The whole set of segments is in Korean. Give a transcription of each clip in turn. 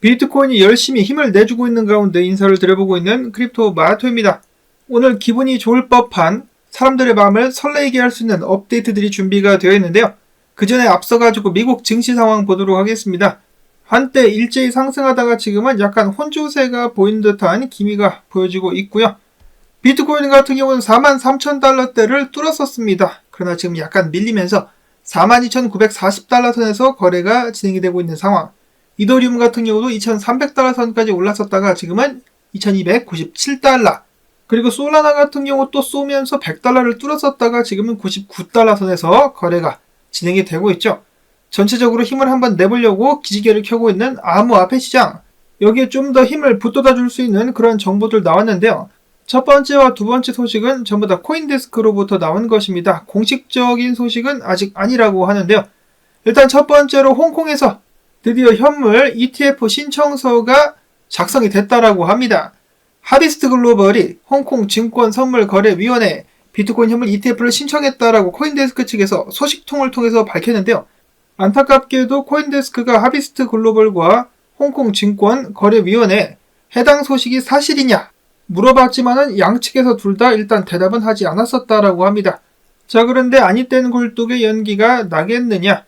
비트코인이 열심히 힘을 내주고 있는 가운데 인사를 드려보고 있는 크립토 마토입니다. 오늘 기분이 좋을 법한 사람들의 마음을 설레게 할 수 있는 업데이트들이 준비가 되어 있는데요. 그 전에 앞서가지고 미국 증시 상황 보도록 하겠습니다. 한때 일제히 상승하다가 지금은 약간 혼조세가 보이는 듯한 기미가 보여지고 있고요. 비트코인 같은 경우는 43,000달러대를 뚫었었습니다. 그러나 지금 약간 밀리면서 42,940달러 선에서 거래가 진행이 되고 있는 상황. 이더리움 같은 경우도 2,300달러 선까지 올랐었다가 지금은 2,297달러. 그리고 솔라나 같은 경우 또 쏘면서 100달러를 뚫었었다가 지금은 99달러 선에서 거래가 진행이 되고 있죠. 전체적으로 힘을 한번 내보려고 기지개를 켜고 있는 암호화폐 시장. 여기에 좀 더 힘을 붙돋아 줄 수 있는 그런 정보들 나왔는데요. 첫 번째와 두 번째 소식은 전부 다 코인데스크로부터 나온 것입니다. 공식적인 소식은 아직 아니라고 하는데요. 일단 첫 번째로 홍콩에서 드디어 현물 ETF 신청서가 작성이 됐다라고 합니다. 하비스트 글로벌이 홍콩 증권선물거래위원회에 비트코인 현물 ETF를 신청했다라고 코인데스크 측에서 소식통을 통해서 밝혔는데요. 안타깝게도 코인데스크가 하비스트 글로벌과 홍콩 증권거래위원회에 해당 소식이 사실이냐 물어봤지만은 양측에서 둘 다 일단 대답은 하지 않았었다라고 합니다. 자, 그런데 아니땐 굴뚝의 연기가 나겠느냐?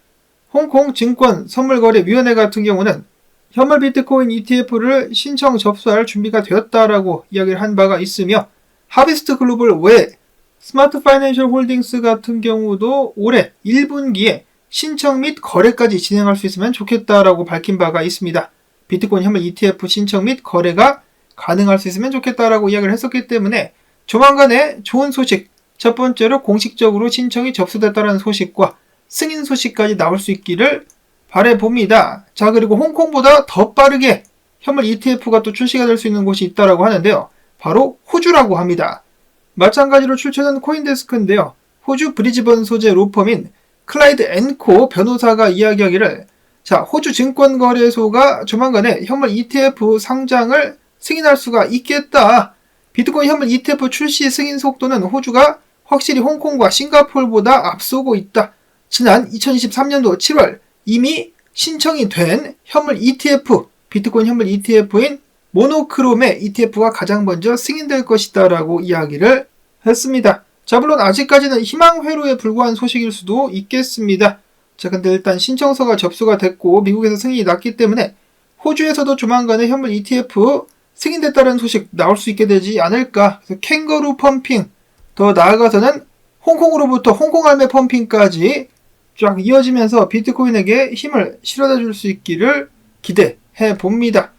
홍콩 증권 선물거래위원회 같은 경우는 현물 비트코인 ETF를 신청 접수할 준비가 되었다라고 이야기를 한 바가 있으며 하비스트 글로벌 외에 스마트 파이낸셜 홀딩스 같은 경우도 올해 1분기에 신청 및 거래까지 진행할 수 있으면 좋겠다라고 밝힌 바가 있습니다. 비트코인 현물 ETF 신청 및 거래가 가능할 수 있으면 좋겠다라고 이야기를 했었기 때문에 조만간에 좋은 소식, 첫 번째로 공식적으로 신청이 접수됐다는 소식과 승인 소식까지 나올 수 있기를 바라봅니다. 자, 그리고 홍콩보다 더 빠르게 현물 ETF가 또 출시가 될 수 있는 곳이 있다라고 하는데요. 바로 호주라고 합니다. 마찬가지로 출처는 코인데스크인데요. 호주 브리즈번 소재 로펌인 클라이드 앤코 변호사가 이야기하기를 자, 호주 증권거래소가 조만간에 현물 ETF 상장을 승인할 수가 있겠다. 비트코인 현물 ETF 출시 승인 속도는 호주가 확실히 홍콩과 싱가포르보다 앞서고 있다. 지난 2023년도 7월 이미 신청이 된 현물 ETF, 비트코인 현물 ETF인 모노크롬의 ETF가 가장 먼저 승인될 것이다 라고 이야기를 했습니다. 자, 물론 아직까지는 희망회로에 불과한 소식일 수도 있겠습니다. 자, 근데 일단 신청서가 접수가 됐고 미국에서 승인이 났기 때문에 호주에서도 조만간에 현물 ETF 승인됐다는 소식 나올 수 있게 되지 않을까. 그래서 캥거루 펌핑, 더 나아가서는 홍콩으로부터 홍콩 알매 펌핑까지 쫙 이어지면서 비트코인에게 힘을 실어다 줄 수 있기를 기대해 봅니다.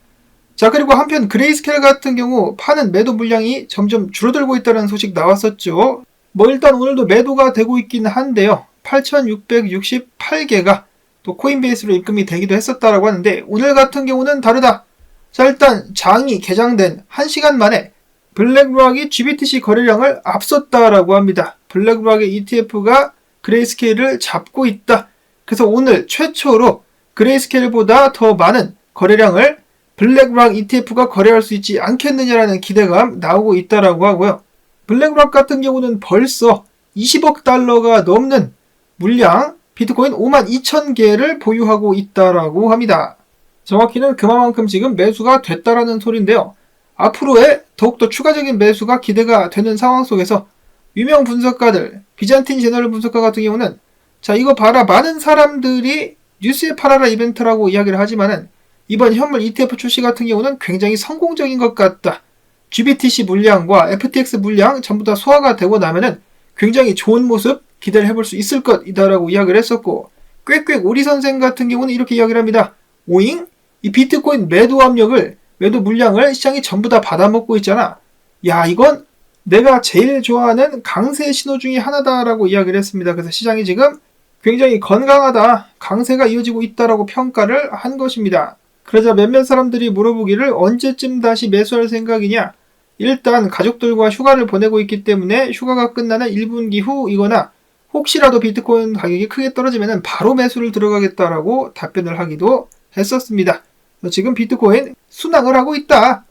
자, 그리고 한편 그레이스케일 같은 경우 파는 매도 물량이 점점 줄어들고 있다는 소식 나왔었죠. 일단 오늘도 매도가 되고 있긴 한데요. 8,668개가 또 코인베이스로 입금이 되기도 했었다라고 하는데 오늘 같은 경우는 다르다. 자, 일단 장이 개장된 1시간 만에 블랙락이 GBTC 거래량을 앞섰다라고 합니다. 블랙락의 ETF가 그레이스케일을 잡고 있다. 그래서 오늘 최초로 그레이스케일보다 더 많은 거래량을 블랙락 ETF가 거래할 수 있지 않겠느냐라는 기대감 나오고 있다라고 하고요. 블랙락 같은 경우는 벌써 20억 달러가 넘는 물량 비트코인 52,000개를 보유하고 있다라고 합니다. 정확히는 그만큼 지금 매수가 됐다라는 소리인데요. 앞으로의 더욱더 추가적인 매수가 기대가 되는 상황 속에서 유명 분석가들, 비잔틴 제너럴 분석가 같은 경우는 자, 이거 봐라, 많은 사람들이 뉴스에 팔아라 이벤트라고 이야기를 하지만은 이번 현물 ETF 출시 같은 경우는 굉장히 성공적인 것 같다. GBTC 물량과 FTX 물량 전부 다 소화가 되고 나면은 굉장히 좋은 모습 기대를 해볼 수 있을 것이다라고 이야기를 했었고, 꽥꽥 오리 선생 같은 경우는 이렇게 이야기를 합니다. 오잉? 이 비트코인 매도 압력을, 매도 물량을 시장이 전부 다 받아먹고 있잖아. 야, 이건 내가 제일 좋아하는 강세 신호 중에 하나다라고 이야기를 했습니다. 그래서 시장이 지금 굉장히 건강하다, 강세가 이어지고 있다라고 평가를 한 것입니다. 그러자 몇몇 사람들이 물어보기를 언제쯤 다시 매수할 생각이냐? 일단 가족들과 휴가를 보내고 있기 때문에 휴가가 끝나는 1분기 후이거나 혹시라도 비트코인 가격이 크게 떨어지면 바로 매수를 들어가겠다라고 답변을 하기도 했었습니다. 지금 비트코인 순항을 하고 있다.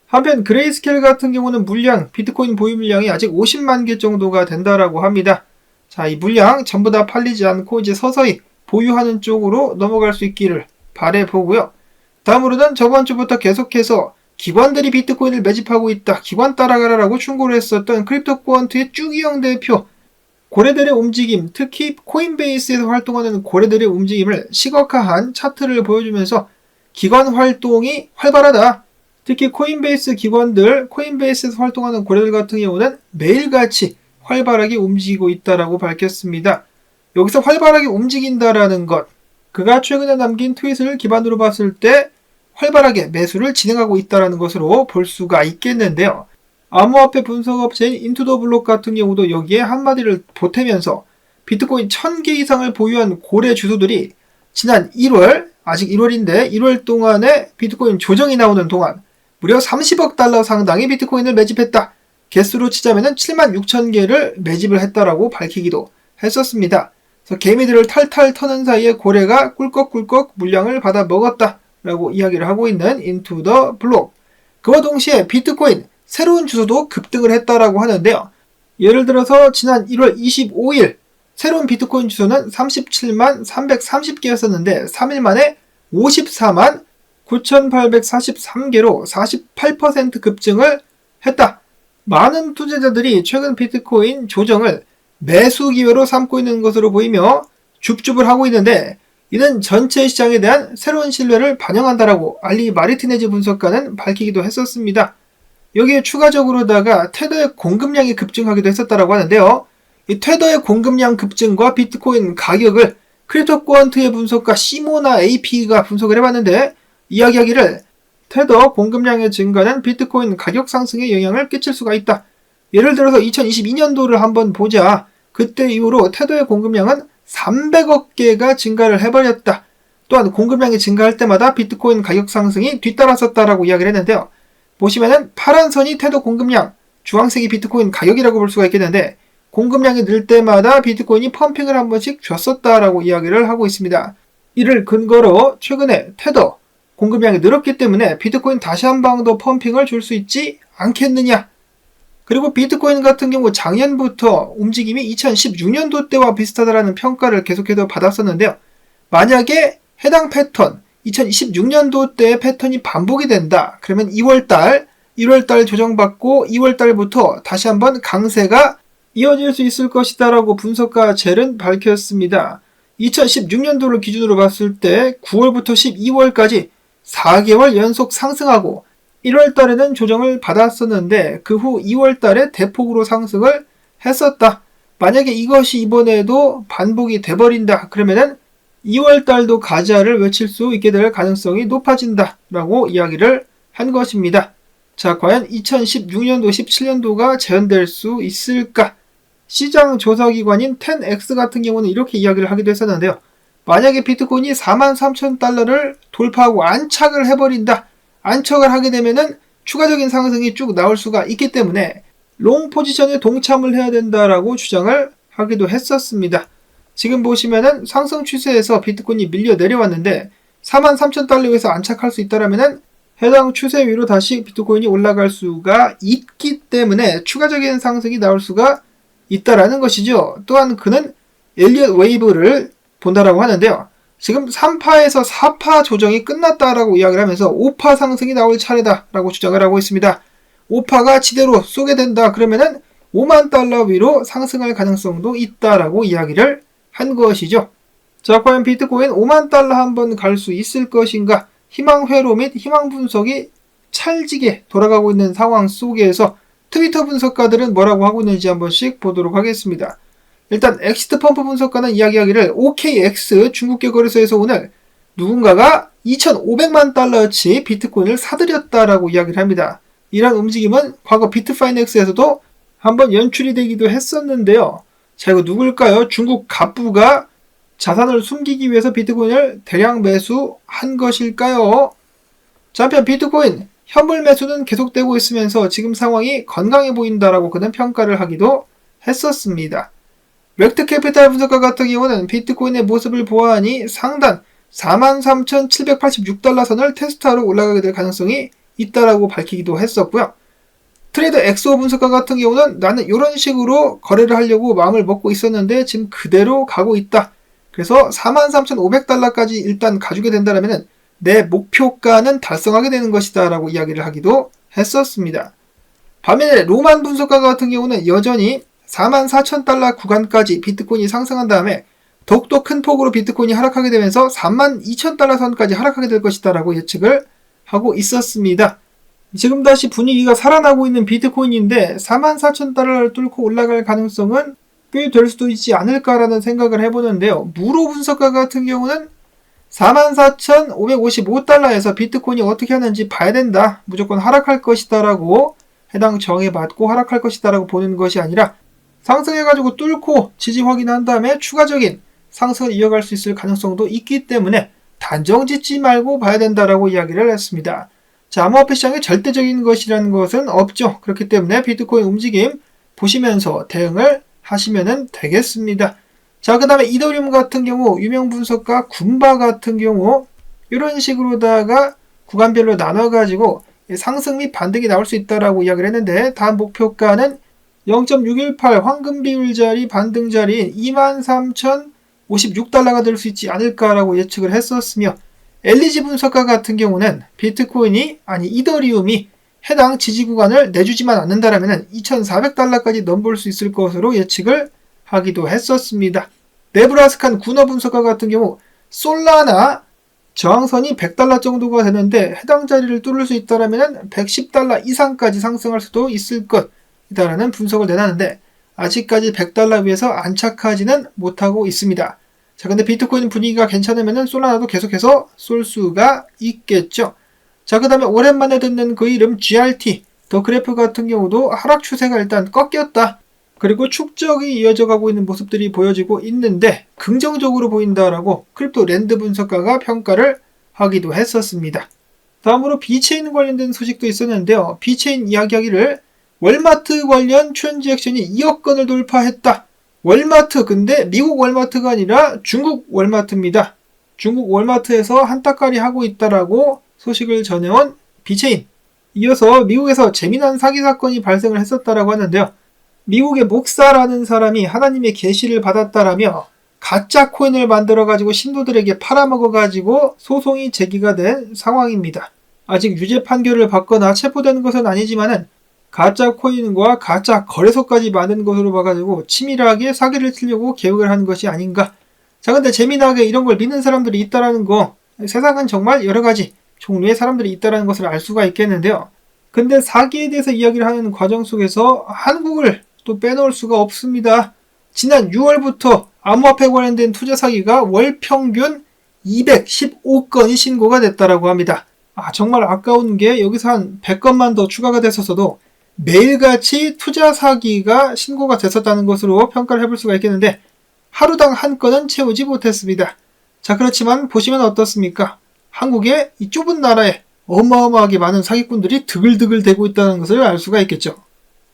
한편 그레이스케일 같은 경우는 물량, 비트코인 보유 물량이 아직 50만 개 정도가 된다라고 합니다. 자, 이 물량 전부 다 팔리지 않고 이제 서서히 보유하는 쪽으로 넘어갈 수 있기를 바라보고요. 다음으로는 저번 주부터 계속해서 기관들이 비트코인을 매집하고 있다, 기관 따라가라라고 충고를 했었던 크립토코언트의 쭈기영 대표, 고래들의 움직임, 특히 코인베이스에서 활동하는 고래들의 움직임을 시각화한 차트를 보여주면서 기관 활동이 활발하다. 특히 코인베이스 기관들, 코인베이스에서 활동하는 고래들 같은 경우는 매일같이 활발하게 움직이고 있다라고 밝혔습니다. 여기서 활발하게 움직인다라는 것, 그가 최근에 남긴 트윗을 기반으로 봤을 때 활발하게 매수를 진행하고 있다는 것으로 볼 수가 있겠는데요. 암호화폐 분석업체인 인투더블록 같은 경우도 여기에 한마디를 보태면서 비트코인 1000개 이상을 보유한 고래 주주들이 지난 1월, 아직 1월인데 1월 동안에 비트코인 조정이 나오는 동안 무려 30억 달러 상당의 비트코인을 매집했다. 개수로 치자면 7만 6천 개를 매집을 했다라고 밝히기도 했었습니다. 그래서 개미들을 탈탈 터는 사이에 고래가 꿀꺽꿀꺽 물량을 받아 먹었다 라고 이야기를 하고 있는 인투더블록. 그와 동시에 비트코인 새로운 주소도 급등을 했다라고 하는데요. 예를 들어서 지난 1월 25일 새로운 비트코인 주소는 37만 330개였었는데 3일 만에 54만 9,843개로 48% 급증을 했다. 많은 투자자들이 최근 비트코인 조정을 매수 기회로 삼고 있는 것으로 보이며 줍줍을 하고 있는데, 이는 전체 시장에 대한 새로운 신뢰를 반영한다라고 알리 마르티네즈 분석가는 밝히기도 했었습니다. 여기에 추가적으로다가 테더의 공급량이 급증하기도 했었다라고 하는데요. 이 테더의 공급량 급증과 비트코인 가격을 크립토코언트의 분석가 시모나 AP가 분석을 해봤는데, 이야기하기를 테더 공급량의 증가는 비트코인 가격 상승에 영향을 끼칠 수가 있다. 예를 들어서 2022년도를 한번 보자. 그때 이후로 테더의 공급량은 300억 개가 증가를 해버렸다. 또한 공급량이 증가할 때마다 비트코인 가격 상승이 뒤따랐었다라고 이야기를 했는데요. 보시면은 파란 선이 테더 공급량, 주황색이 비트코인 가격이라고 볼 수가 있겠는데, 공급량이 늘 때마다 비트코인이 펌핑을 한 번씩 줬었다라고 이야기를 하고 있습니다. 이를 근거로 최근에 테더 공급량이 늘었기 때문에 비트코인 다시 한 방 더 펌핑을 줄 수 있지 않겠느냐. 그리고 비트코인 같은 경우 작년부터 움직임이 2016년도 때와 비슷하다라는 평가를 계속해서 받았었는데요. 만약에 해당 패턴, 2026년도 때의 패턴이 반복이 된다. 그러면 1월달 조정받고 2월달부터 다시 한번 강세가 이어질 수 있을 것이다 라고 분석가 젤은 밝혔습니다. 2016년도를 기준으로 봤을 때 9월부터 12월까지 4개월 연속 상승하고 1월달에는 조정을 받았었는데 그 후 2월달에 대폭으로 상승을 했었다. 만약에 이것이 이번에도 반복이 돼버린다. 그러면은 2월달도 가자를 외칠 수 있게 될 가능성이 높아진다 라고 이야기를 한 것입니다. 자, 과연 2016년도, 17년도가 재현될 수 있을까? 시장 조사기관인 10X 같은 경우는 이렇게 이야기를 하기도 했었는데요. 만약에 비트코인이 43,000달러를 돌파하고 안착을 해버린다. 안착을 하게 되면은 추가적인 상승이 쭉 나올 수가 있기 때문에 롱 포지션에 동참을 해야 된다라고 주장을 하기도 했었습니다. 지금 보시면은 상승 추세에서 비트코인이 밀려 내려왔는데 43,000달러에서 안착할 수 있다라면은 해당 추세 위로 다시 비트코인이 올라갈 수가 있기 때문에 추가적인 상승이 나올 수가 있다라는 것이죠. 또한 그는 엘리엇 웨이브를 본다라고 하는데요. 지금 3파에서 4파 조정이 끝났다라고 이야기를 하면서 5파 상승이 나올 차례다라고 주장을 하고 있습니다. 5파가 지대로 쏘게 된다 그러면은 5만 달러 위로 상승할 가능성도 있다라고 이야기를 한 것이죠. 자, 과연 비트코인 5만 달러 한번 갈 수 있을 것인가? 희망 회로 및 희망 분석이 찰지게 돌아가고 있는 상황 속에서 트위터 분석가들은 뭐라고 하고 있는지 한 번씩 보도록 하겠습니다. 일단 엑시트 펌프 분석가는 이야기하기를 OKX 중국계 거래소에서 오늘 누군가가 2,500만 달러어치 비트코인을 사들였다라고 이야기를 합니다. 이런 움직임은 과거 비트파이넥스에서도 한번 연출이 되기도 했었는데요. 자, 이거 누굴까요? 중국 갑부가 자산을 숨기기 위해서 비트코인을 대량 매수한 것일까요? 자, 한편 비트코인 현물 매수는 계속되고 있으면서 지금 상황이 건강해 보인다라고 그는 평가를 하기도 했었습니다. 렉트캐피탈 분석가 같은 경우는 비트코인의 모습을 보아하니 상단 43,786달러 선을 테스트하러 올라가게 될 가능성이 있다라고 밝히기도 했었고요. 트레이더 엑소 분석가 같은 경우는 나는 이런 식으로 거래를 하려고 마음을 먹고 있었는데 지금 그대로 가고 있다. 그래서 43,500달러까지 일단 가주게 된다면 내 목표가는 달성하게 되는 것이다 라고 이야기를 하기도 했었습니다. 반면에 로만 분석가 같은 경우는 여전히 44,000달러 구간까지 비트코인이 상승한 다음에 더욱더 큰 폭으로 비트코인이 하락하게 되면서 32,000달러 선까지 하락하게 될 것이다 라고 예측을 하고 있었습니다. 지금 다시 분위기가 살아나고 있는 비트코인인데 44,000달러를 뚫고 올라갈 가능성은 꽤 될 수도 있지 않을까라는 생각을 해보는데요. 무로 분석가 같은 경우는 44,555달러에서 비트코인이 어떻게 하는지 봐야 된다. 무조건 하락할 것이다 라고 해당 정에 맞고 하락할 것이다 라고 보는 것이 아니라 상승해가지고 뚫고 지지 확인한 다음에 추가적인 상승을 이어갈 수 있을 가능성도 있기 때문에 단정 짓지 말고 봐야 된다라고 이야기를 했습니다. 자, 암호화폐 시장에 절대적인 것이라는 것은 없죠. 그렇기 때문에 비트코인 움직임 보시면서 대응을 하시면 되겠습니다. 자, 그 다음에 이더리움 같은 경우 유명 분석가 군바 같은 경우 이런 식으로다가 구간별로 나눠가지고 상승 및 반등이 나올 수 있다라고 이야기를 했는데 다음 목표가는 0.618 황금 비율짜리 반등자리인 23,056달러가 될 수 있지 않을까라고 예측을 했었으며 엘리지 분석가 같은 경우는 이더리움이 해당 지지 구간을 내주지만 않는다라면 2,400달러까지 넘볼 수 있을 것으로 예측을 하기도 했었습니다. 네브라스칸 군어 분석가 같은 경우 솔라나 저항선이 100달러 정도가 되는데 해당 자리를 뚫을 수 있다면 110달러 이상까지 상승할 수도 있을 것이다라는 분석을 내놨는데 아직까지 100달러 위에서 안착하지는 못하고 있습니다. 자, 근데 비트코인 분위기가 괜찮으면 솔라나도 계속해서 쏠 수가 있겠죠. 자, 그 다음에 오랜만에 듣는 그 이름 GRT 더 그래프 같은 경우도 하락 추세가 일단 꺾였다. 그리고 축적이 이어져 가고 있는 모습들이 보여지고 있는데 긍정적으로 보인다라고 크립토 랜드 분석가가 평가를 하기도 했었습니다. 다음으로 비체인 관련된 소식도 있었는데요. 비체인 이야기하기를 월마트 관련 트랜잭션이 2억 건을 돌파했다. 월마트, 근데 미국 월마트가 아니라 중국 월마트입니다. 중국 월마트에서 한따까리 하고 있다라고 소식을 전해온 비체인. 이어서 미국에서 재미난 사기 사건이 발생을 했었다라고 하는데요. 미국의 목사라는 사람이 하나님의 계시를 받았다라며 가짜 코인을 만들어가지고 신도들에게 팔아먹어가지고 소송이 제기가 된 상황입니다. 아직 유죄 판결을 받거나 체포되는 것은 아니지만은 가짜 코인과 가짜 거래소까지 만든 것으로 봐가지고 치밀하게 사기를 치려고 계획을 하는 것이 아닌가. 자, 근데 재미나게 이런 걸 믿는 사람들이 있다라는 거, 세상은 정말 여러가지 종류의 사람들이 있다라는 것을 알 수가 있겠는데요. 근데 사기에 대해서 이야기를 하는 과정 속에서 한국을 또 빼놓을 수가 없습니다. 지난 6월부터 암호화폐 관련된 투자 사기가 월 평균 215건이 신고가 됐다라고 합니다. 정말 아까운 게 여기서 한 100건만 더 추가가 됐었어도 매일같이 투자 사기가 신고가 됐었다는 것으로 평가를 해볼 수가 있겠는데 하루당 한 건은 채우지 못했습니다. 자, 그렇지만 보시면 어떻습니까? 한국의 이 좁은 나라에 어마어마하게 많은 사기꾼들이 드글드글 대고 있다는 것을 알 수가 있겠죠.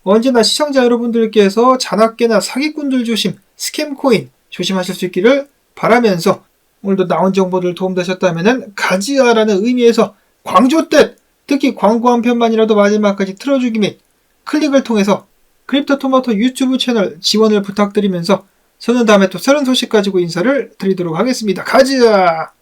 언제나 시청자 여러분들께서 자나깨나 사기꾼들 조심, 스캠코인 조심하실 수 있기를 바라면서 오늘도 나온 정보들 도움되셨다면 가지야라는 의미에서 광조댓 특히 광고 한 편만이라도 마지막까지 틀어주기 및 클릭을 통해서 크립토토마토 유튜브 채널 지원을 부탁드리면서 저는 다음에 또 새로운 소식 가지고 인사를 드리도록 하겠습니다. 가지야!